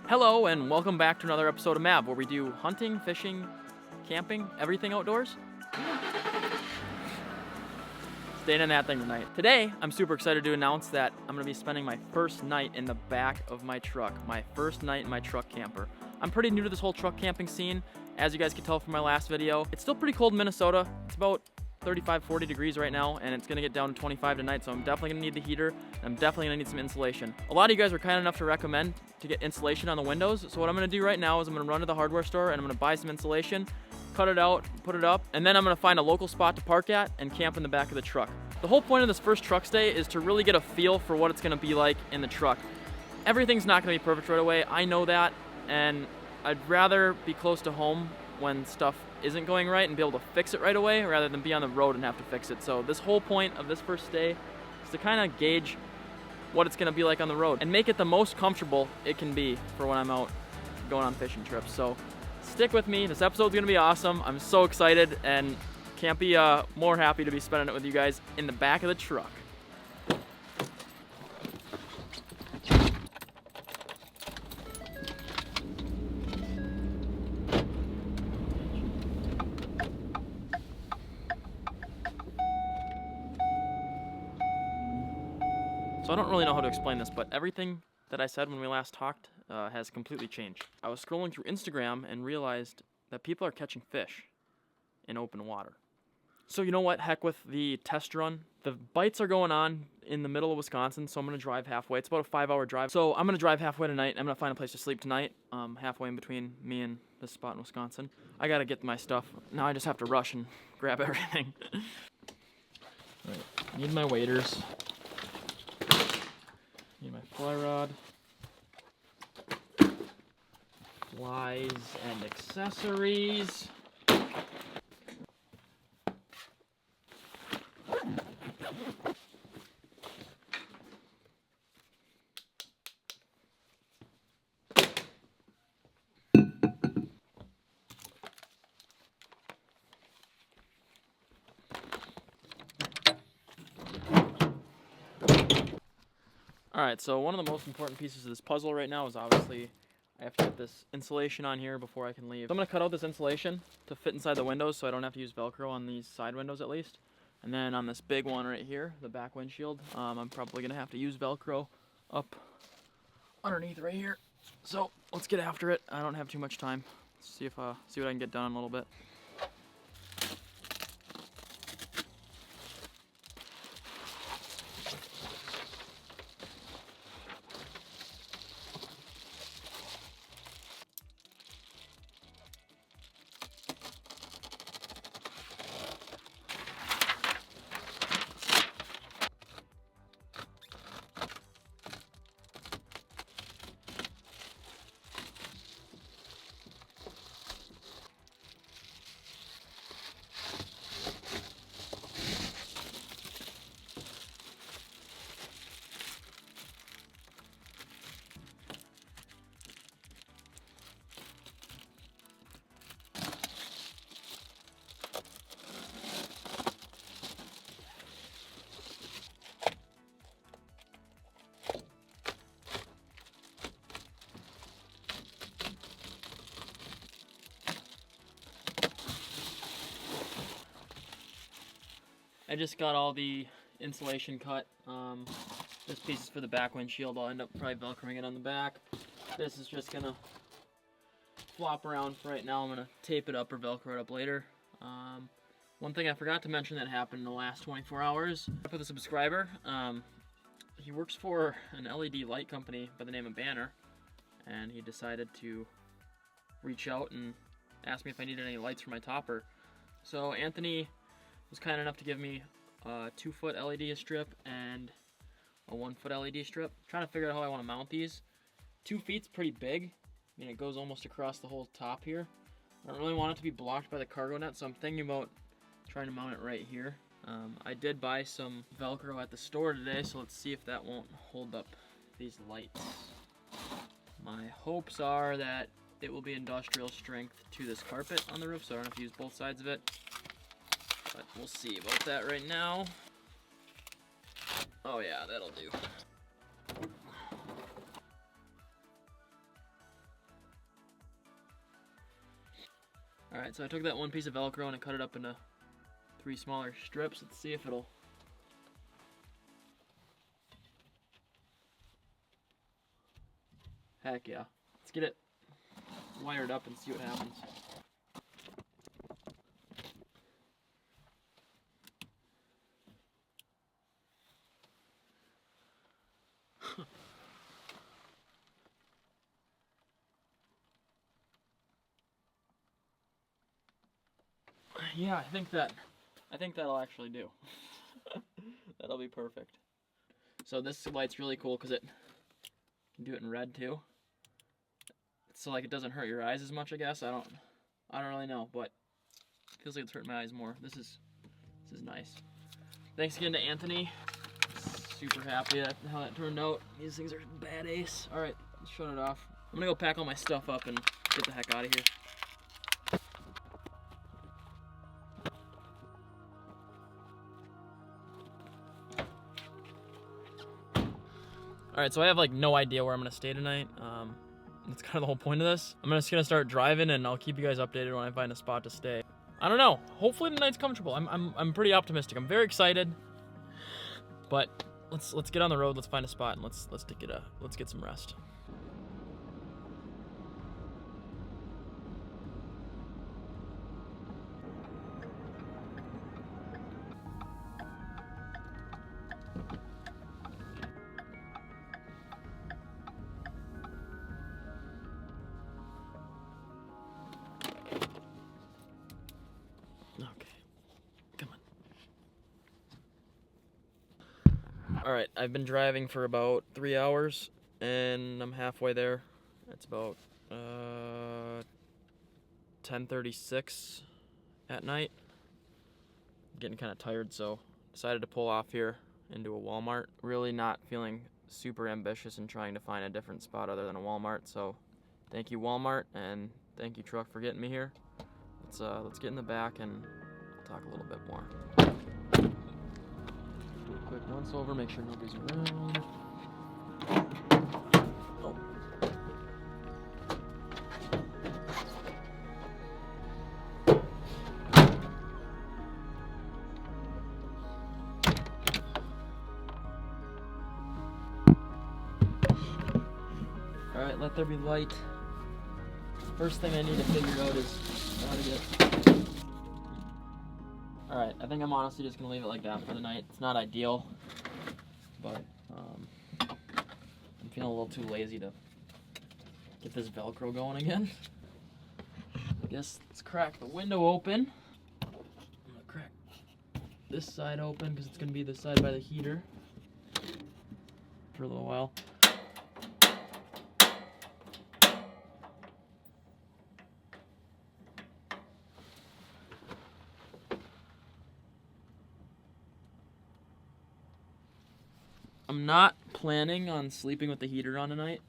Hello and welcome back to another episode of Mav, where we do hunting, fishing, camping, everything outdoors. Staying in that thing tonight. Today, I'm super excited to announce that I'm gonna be spending my first night in the back of my truck. My first night in my truck camper. I'm pretty new to this whole truck camping scene, as you guys can tell from my last video. It's still pretty cold in Minnesota. It's about 35, 40 degrees right now, and it's gonna get down to 25 tonight, so I'm definitely gonna need the heater, and I'm definitely gonna need some insulation. A lot of you guys were kind enough to recommend to get insulation on the windows, so what I'm gonna do right now is I'm gonna run to the hardware store and I'm gonna buy some insulation, cut it out, put it up, and then I'm gonna find a local spot to park at and camp in the back of the truck. The whole point of this first truck stay is to really get a feel for what it's gonna be like in the truck. Everything's not gonna be perfect right away, I know that, and I'd rather be close to home when stuff isn't going right and be able to fix it right away rather than be on the road and have to fix it. So this whole point of this first stay is to kind of gauge what it's gonna be like on the road and make it the most comfortable it can be for when I'm out going on fishing trips. So stick with me, this episode's gonna be awesome. I'm so excited and can't be more happy to be spending it with you guys in the back of the truck. So I don't really know how to explain this, but everything that I said when we last talked has completely changed. I was scrolling through Instagram and realized that people are catching fish in open water. So you know what, heck with the test run. The bites are going on in the middle of Wisconsin, so I'm gonna drive halfway. It's about a 5-hour drive. So I'm gonna drive halfway tonight. I'm gonna find a place to sleep tonight, halfway in between me and this spot in Wisconsin. I gotta get my stuff. Now I just have to rush and grab everything. Right, need my waders. Need my fly rod, flies and accessories. Alright, so one of the most important pieces of this puzzle right now is obviously I have to get this insulation on here before I can leave. So I'm going to cut out this insulation to fit inside the windows so I don't have to use Velcro on these side windows at least. And then on this big one right here, the back windshield, I'm probably going to have to use Velcro up underneath right here. So let's get after it. I don't have too much time. Let's see what I can get done in a little bit. I just got all the insulation cut. This piece is for the back windshield. I'll end up probably Velcroing it on the back. This is just gonna flop around for right now. I'm gonna tape it up or Velcro it up later. One thing I forgot to mention that happened in the last 24 hours. I put a subscriber. He works for an LED light company by the name of Banner, and he decided to reach out and ask me if I needed any lights for my topper. So Anthony was kind enough to give me a 2-foot LED strip and a 1-foot LED strip. I'm trying to figure out how I want to mount these. 2 feet's pretty big. I mean, it goes almost across the whole top here. I don't really want it to be blocked by the cargo net, so I'm thinking about trying to mount it right here. I did buy some Velcro at the store today, so let's see if that won't hold up these lights. My hopes are that it will be industrial strength to this carpet on the roof, so I don't have to use both sides of it. But we'll see about that right now. Oh yeah, that'll do. Alright, so I took that one piece of Velcro and I cut it up into 3 smaller strips. Let's see if it'll... Heck yeah. Let's get it wired up and see what happens. Yeah, I think that'll actually do. That'll be perfect. So this light's really cool because it can do it in red too. So like it doesn't hurt your eyes as much, I guess. I don't really know, but it feels like it's hurting my eyes more. This is nice. Thanks again to Anthony. Super happy at how that turned out. These things are bad ace. All right, let's shut it off. I'm gonna go pack all my stuff up and get the heck out of here. All right, so I have like no idea where I'm gonna stay tonight. That's kind of the whole point of this. I'm just gonna start driving, and I'll keep you guys updated when I find a spot to stay. I don't know. Hopefully tonight's comfortable. I'm pretty optimistic. I'm very excited. But let's get on the road. Let's find a spot and let's get some rest. Alright, I've been driving for about 3 hours, and I'm halfway there. It's about 10:36 at night. I'm getting kind of tired, so decided to pull off here into a Walmart. Really not feeling super ambitious in trying to find a different spot other than a Walmart, so thank you Walmart, and thank you truck for getting me here. Let's get in the back and talk a little bit more. Do a quick once over, make sure nobody's around. Oh. Alright, let there be light. First thing I need to figure out is how to get... Alright, I think I'm honestly just going to leave it like that for the night. It's not ideal, but I'm feeling a little too lazy to get this Velcro going again. I guess let's crack the window open. I'm going to crack this side open because it's going to be the side by the heater for a little while. I'm not planning on sleeping with the heater on tonight.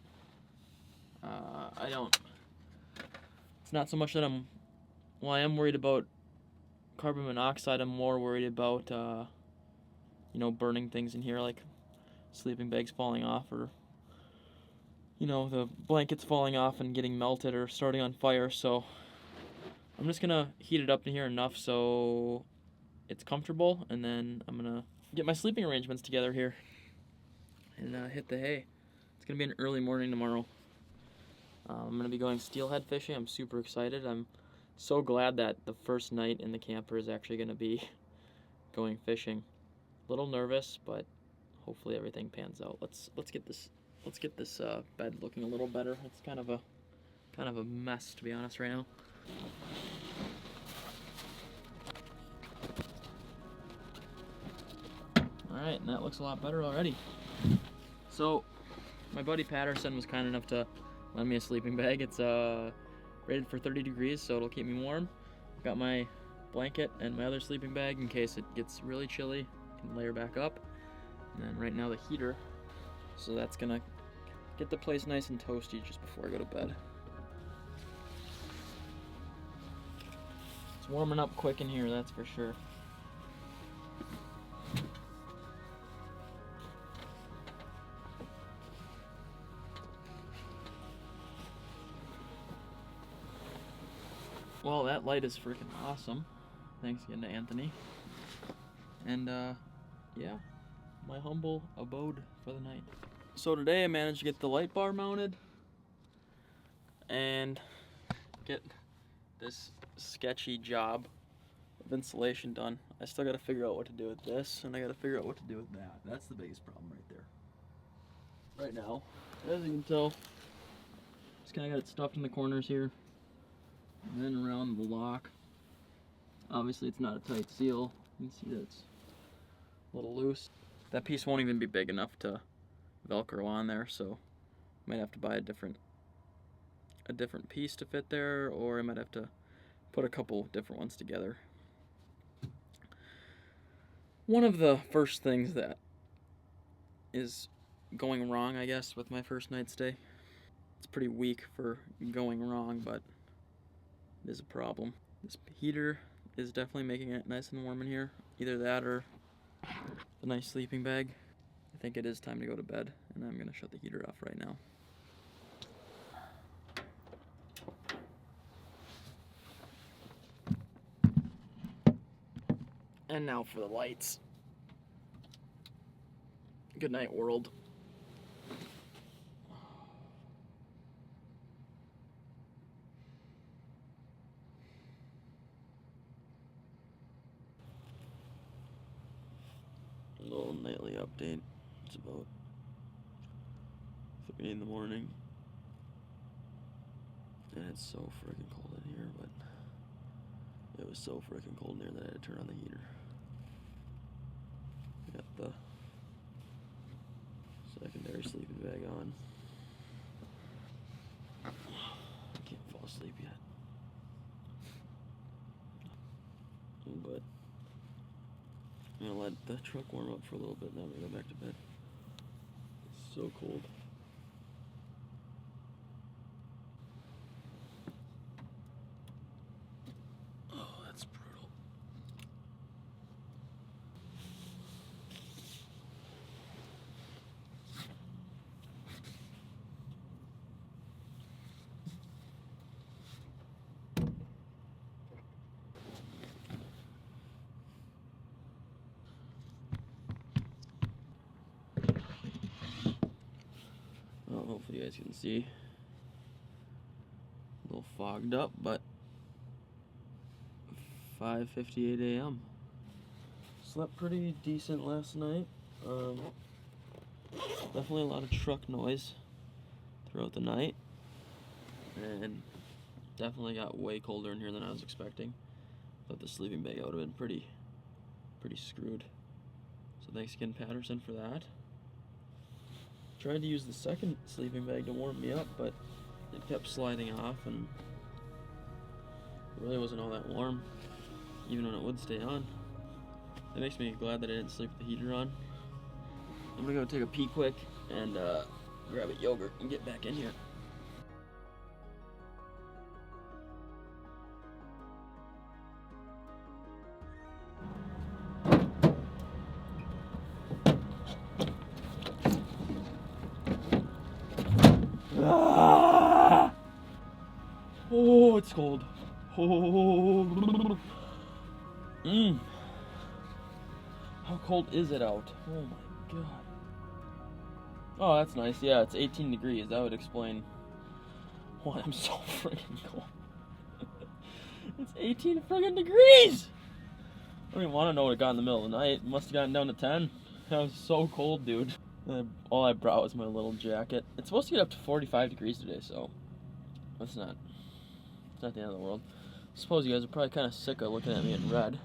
It's not so much that I am worried about carbon monoxide. I'm more worried about, burning things in here, like sleeping bags falling off, or, the blankets falling off and getting melted or starting on fire. So I'm just gonna heat it up in here enough so it's comfortable, and then I'm gonna get my sleeping arrangements together here and hit the hay. It's gonna be an early morning tomorrow. I'm gonna be going steelhead fishing. I'm super excited. I'm so glad that the first night in the camper is actually gonna be going fishing. A little nervous, but hopefully everything pans out. Let's get this bed looking a little better. It's kind of a mess, to be honest, right now. All right, and that looks a lot better already. So, my buddy Patterson was kind enough to lend me a sleeping bag. It's rated for 30 degrees, so it'll keep me warm. I've got my blanket and my other sleeping bag in case it gets really chilly. I can layer back up. And then right now the heater. So that's gonna get the place nice and toasty just before I go to bed. It's warming up quick in here, that's for sure. Well, that light is freaking awesome. Thanks again to Anthony. And, yeah, my humble abode for the night. So today I managed to get the light bar mounted and get this sketchy job of insulation done. I still got to figure out what to do with this, and I got to figure out what to do with that. That's the biggest problem right there. Right now, as you can tell, just kind of got it stuffed in the corners here, and then around the lock. Obviously it's not a tight seal. You can see that it's a little loose. That piece won't even be big enough to Velcro on there, so I might have to buy a different piece to fit there, or I might have to put a couple different ones together. One of the first things that is going wrong, I guess, with my first night stay, it's pretty weak for going wrong, but it is a problem. This heater is definitely making it nice and warm in here. Either that or a nice sleeping bag. I think it is time to go to bed, and I'm gonna shut the heater off right now. And now for the lights. Good night, world. A little nightly update. It's about 3 in the morning. And it's so freaking cold in here, but it was so freaking cold in here that I had to turn on the heater. I got the secondary sleeping bag on. I can't fall asleep yet. But I'm gonna let the truck warm up for a little bit, and then I'm gonna go back to bed. It's so cold. Oh, that's brutal. Well, hopefully you guys can see. A little fogged up, but 5:58 a.m. Slept pretty decent last night. Definitely a lot of truck noise throughout the night, and definitely got way colder in here than I was expecting. Thought the sleeping bag would have been pretty screwed. So thanks again, Patterson, for that. Tried to use the second sleeping bag to warm me up, but it kept sliding off, and it really wasn't all that warm, even when it would stay on. That makes me glad that I didn't sleep with the heater on. I'm gonna go take a pee quick and grab a yogurt and get back in here. Ah! Oh, it's cold. Oh. How cold is it out? Oh my god. Oh, that's nice. Yeah, it's 18 degrees. That would explain why I'm so freaking cold. It's 18 friggin' degrees! I don't even want to know what it got in the middle of the night. It must have gotten down to 10. That was so cold, dude. All I brought was my little jacket. It's supposed to get up to 45 degrees today, so it's not the end of the world. I suppose you guys are probably kind of sick of looking at me in red.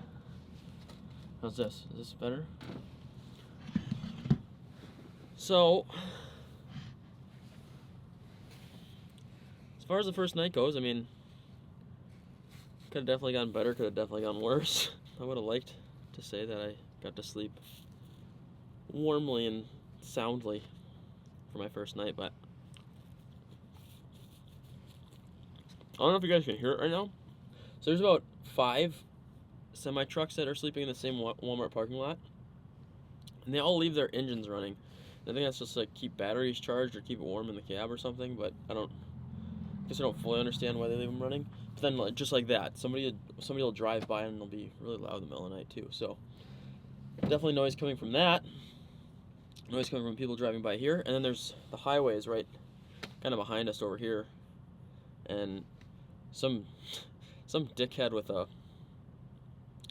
How's this? Is this better? So, as far as the first night goes, I mean, could have definitely gotten better, could have definitely gotten worse. I would have liked to say that I got to sleep warmly and soundly for my first night, but I don't know if you guys can hear it right now. So there's about 5 semi-trucks that are sleeping in the same Walmart parking lot, and they all leave their engines running. I think that's just like keep batteries charged or keep it warm in the cab or something, but I guess I don't fully understand why they leave them running. But then, like, just like that, somebody will drive by and it'll be really loud in the middle of the night too. So definitely noise coming from that. Noise coming from people driving by here, and then there's the highways right kind of behind us over here, and some dickhead with a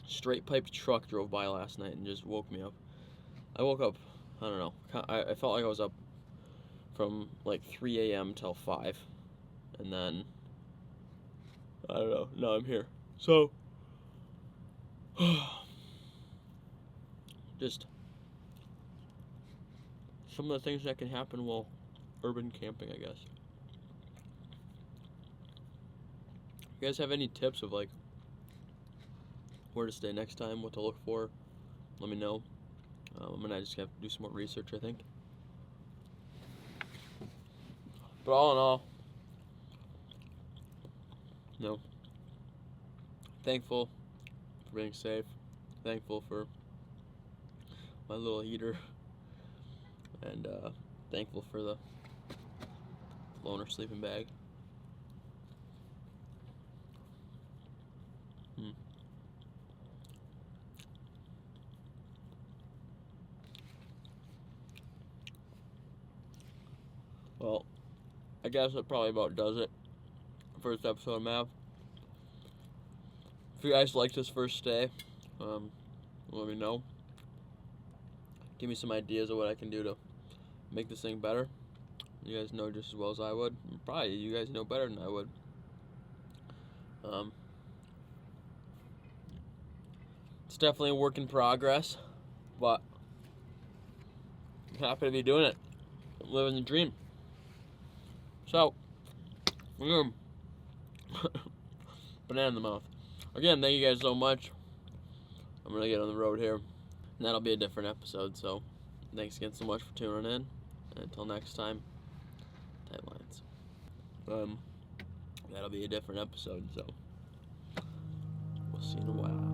straight piped truck drove by last night and just woke me up. I woke up, I don't know, I felt like I was up from like 3 a.m. till 5, and then I don't know, now I'm here. So just some of the things that can happen while urban camping, I guess. You guys have any tips of like where to stay next time, what to look for? Let me know. I'm gonna just have to do some more research, I think. But all in all, you know, thankful for being safe. Thankful for my little heater. And thankful for the loaner sleeping bag. Well, I guess that probably about does it. First episode of Mav. If you guys like this first day, let me know. Give me some ideas of what I can do to make this thing better. You guys know just as well as I would. Probably you guys know better than I would. It's definitely a work in progress, but I'm happy to be doing it. I'm living the dream. So, banana in the mouth. Again, thank you guys so much. I'm gonna get on the road here, and that'll be a different episode. So, thanks again so much for tuning in. And until next time, tight lines. That'll be a different episode. So, we'll see you in a while.